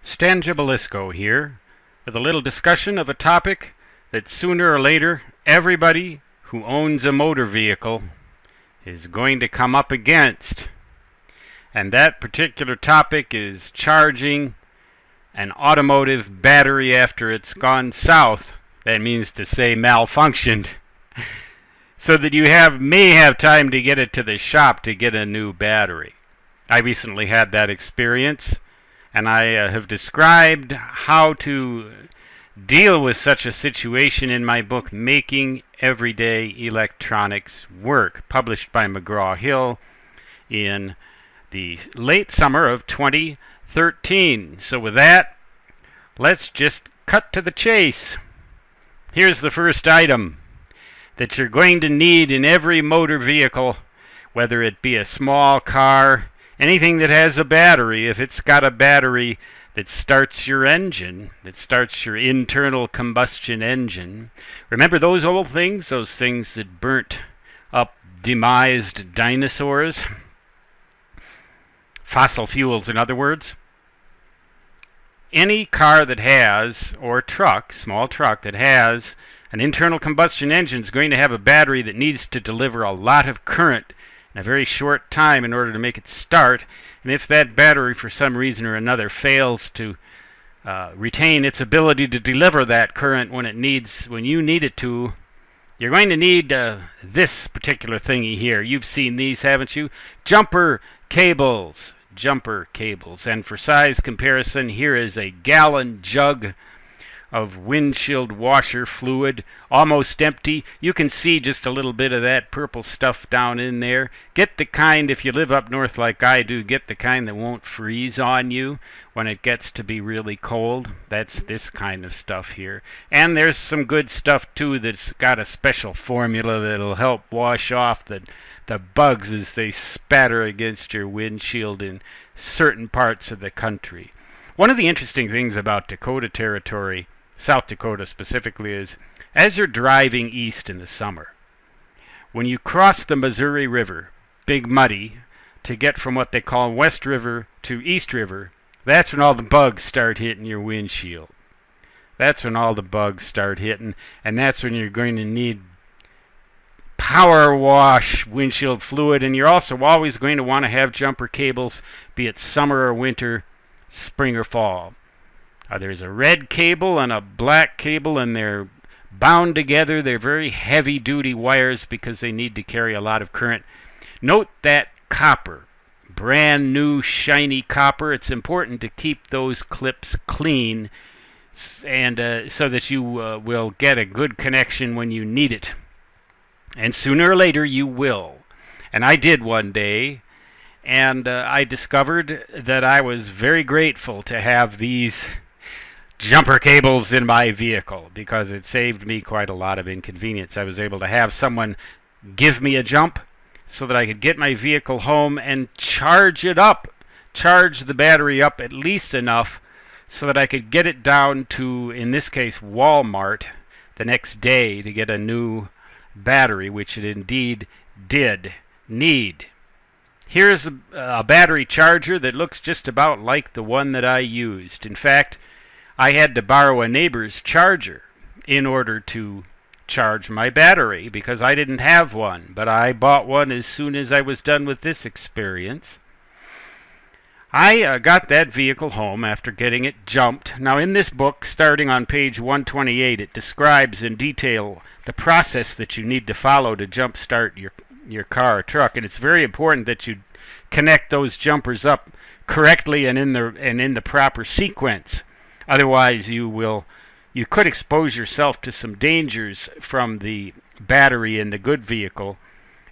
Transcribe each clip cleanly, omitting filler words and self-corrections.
Stan Gibilisco here with a little discussion of a topic that sooner or later everybody who owns a motor vehicle is going to come up against. And that particular topic is charging an automotive battery after it's gone south. That means to say malfunctioned. So that you may have time to get it to the shop to get a new battery. I recently had that experience, and I have described how to deal with such a situation in my book, Making Everyday Electronics Work, published by McGraw-Hill in the late summer of 2013. So with that, let's just cut to the chase. Here's the first item that you're going to need in every motor vehicle, whether it be a small car, anything that has a battery. If it's got a battery that starts your engine, that starts your internal combustion engine. Remember those old things? Those things that burnt up demised dinosaurs? Fossil fuels, in other words. Any car that has, or truck, small truck, that has an internal combustion engine is going to have a battery that needs to deliver a lot of current in a very short time in order to make it start. And if that battery for some reason or another fails to retain its ability to deliver that current when you need it to, you're going to need this particular thingy here. You've seen these, haven't you? Jumper cables. And for size comparison, here is a gallon jug of windshield washer fluid, almost empty. You can see just a little bit of that purple stuff down in there. Get the kind, if you live up north like I do, get the kind that won't freeze on you when it gets to be really cold. That's this kind of stuff here. And there's some good stuff too that's got a special formula that'll help wash off the bugs as they spatter against your windshield in certain parts of the country. One of the interesting things about Dakota Territory, South Dakota specifically, is as you're driving east in the summer, when you cross the Missouri River, big muddy, to get from what they call West River to East River, that's when all the bugs start hitting your windshield. That's when all the bugs start hitting, and that's when you're going to need power wash windshield fluid, and you're also always going to want to have jumper cables, be it summer or winter, spring or fall. There's a red cable and a black cable, and they're bound together. They're very heavy-duty wires because they need to carry a lot of current. Note that copper, brand new shiny copper. It's important to keep those clips clean, and so that you will get a good connection when you need it. And sooner or later you will. And I did one day, and I discovered that I was very grateful to have these jumper cables in my vehicle because it saved me quite a lot of inconvenience. I was able to have someone give me a jump so that I could get my vehicle home and charge it up, charge the battery up at least enough so that I could get it down to, in this case, Walmart the next day to get a new battery, which it indeed did need. Here's a battery charger that looks just about like the one that I used. In fact, I had to borrow a neighbor's charger in order to charge my battery because I didn't have one, but I bought one as soon as I was done with this experience. I got that vehicle home after getting it jumped. Now in this book, starting on page 128, it describes in detail the process that you need to follow to jump start your car or truck, and it's very important that you connect those jumpers up correctly and in the proper sequence. Otherwise, you could expose yourself to some dangers from the battery in the good vehicle,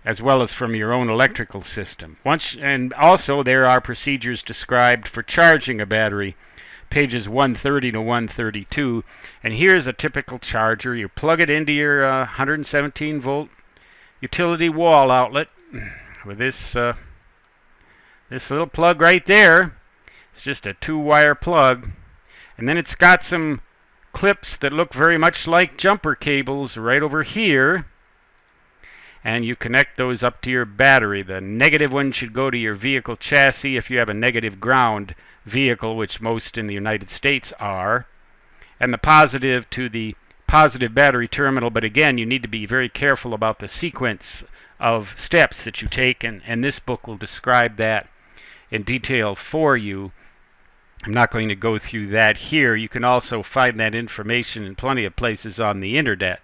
as well as from your own electrical system. And also there are procedures described for charging a battery, pages 130 to 132. And here's a typical charger. You plug it into your 117 volt utility wall outlet with this little plug right there. It's just a 2-wire plug. And then it's got some clips that look very much like jumper cables right over here. and you connect those up to your battery. The negative one should go to your vehicle chassis if you have a negative ground vehicle, which most in the United States are, and the positive to the positive battery terminal. But again, you need to be very careful about the sequence of steps that you take, and this book will describe that in detail for you. I'm not going to go through that here. You can also find that information in plenty of places on the internet.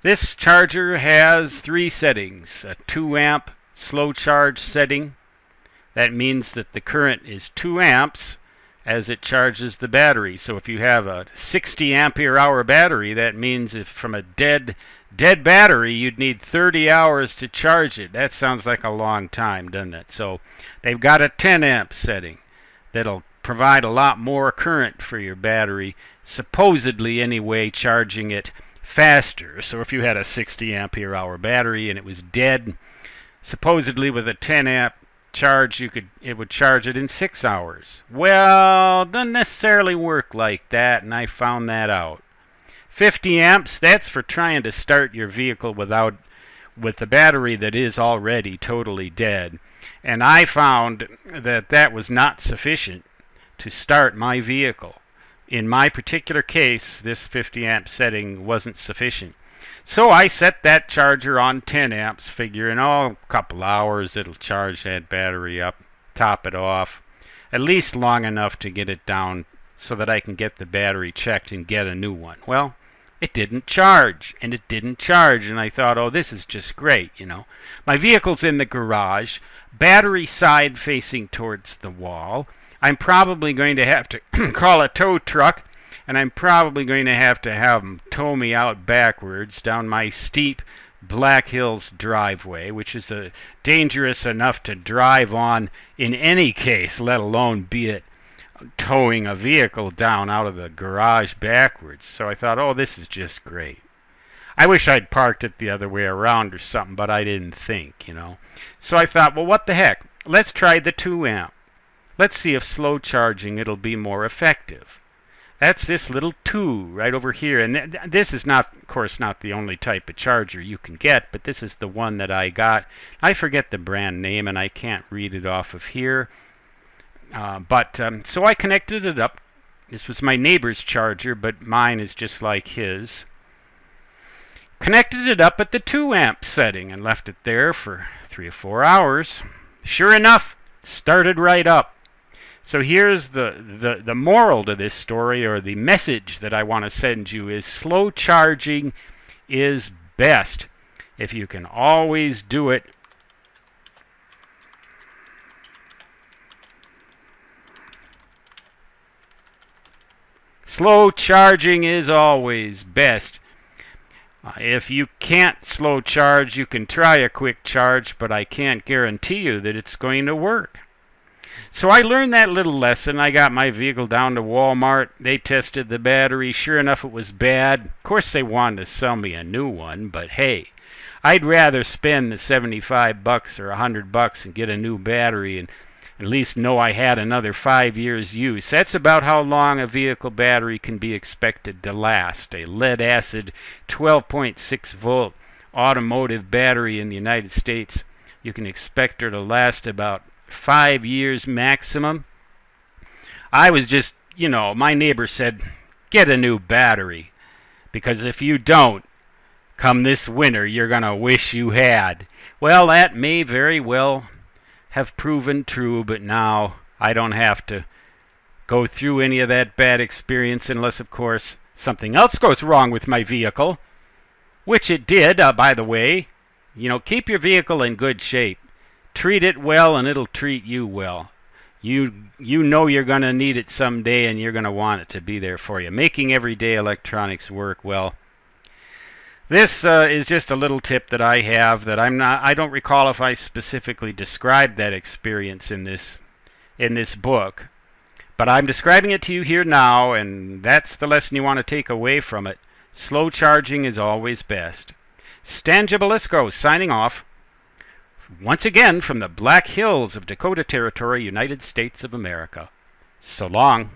This charger has 3 settings. A 2 amp slow charge setting. That means that the current is 2 amps as it charges the battery. So if you have a 60 ampere hour battery, that means if from a dead battery you'd need 30 hours to charge it. That sounds like a long time, doesn't it? So they've got a 10 amp setting that'll provide a lot more current for your battery, supposedly anyway, charging it faster. So if you had a 60 ampere hour battery and it was dead, supposedly with a 10 amp charge it would charge it in 6 hours. Well, doesn't necessarily work like that, and I found that out. 50 amps, that's for trying to start your vehicle with the battery that is already totally dead. And I found that that was not sufficient to start my vehicle. In my particular case, this 50 amp setting wasn't sufficient. So I set that charger on 10 amps, figuring, a couple hours it'll charge that battery up, top it off, at least long enough to get it down so that I can get the battery checked and get a new one. Well, it didn't charge, and it didn't charge, and I thought, this is just great, My vehicle's in the garage, battery side facing towards the wall. I'm probably going to have to call a tow truck, and I'm probably going to have them tow me out backwards down my steep Black Hills driveway, which is dangerous enough to drive on in any case, let alone be it towing a vehicle down out of the garage backwards. So I thought, this is just great. I wish I'd parked it the other way around or something, but I didn't think, So I thought, well, what the heck? Let's try the 2 amp. Let's see if slow charging it'll be more effective. That's this little 2 right over here. And this is not, of course, not the only type of charger you can get, but this is the one that I got. I forget the brand name, and I can't read it off of here. So I connected it up. This was my neighbor's charger, but mine is just like his. Connected it up at the 2 amp setting and left it there for 3 or 4 hours. Sure enough, started right up. So here's the moral to this story, or the message that I want to send you, is slow charging is best. If you can always do it, slow charging is always best. If you can't slow charge, you can try a quick charge, but I can't guarantee you that it's going to work. So I learned that little lesson. I got my vehicle down to Walmart. They tested the battery. Sure enough, it was bad. Of course, they wanted to sell me a new one, but hey, I'd rather spend the $75 or $100 and get a new battery and at least know I had another 5 years use. That's about how long a vehicle battery can be expected to last. A lead-acid 12.6 volt automotive battery in the United States, you can expect her to last about 5 years maximum. I was just, my neighbor said, get a new battery, because if you don't, come this winter, you're going to wish you had. Well, that may very well have proven true, but now I don't have to go through any of that bad experience unless, of course, something else goes wrong with my vehicle, which it did, by the way. Keep your vehicle in good shape. Treat it well, and it'll treat you well. You know you're going to need it someday, and you're going to want it to be there for you. Making everyday electronics work well. This is just a little tip that I have that I don't recall if I specifically described that experience in this book, but I'm describing it to you here now, and that's the lesson you want to take away from it. Slow charging is always best. Stan Gibilisco signing off. Once again from the Black Hills of Dakota Territory, United States of America. So long.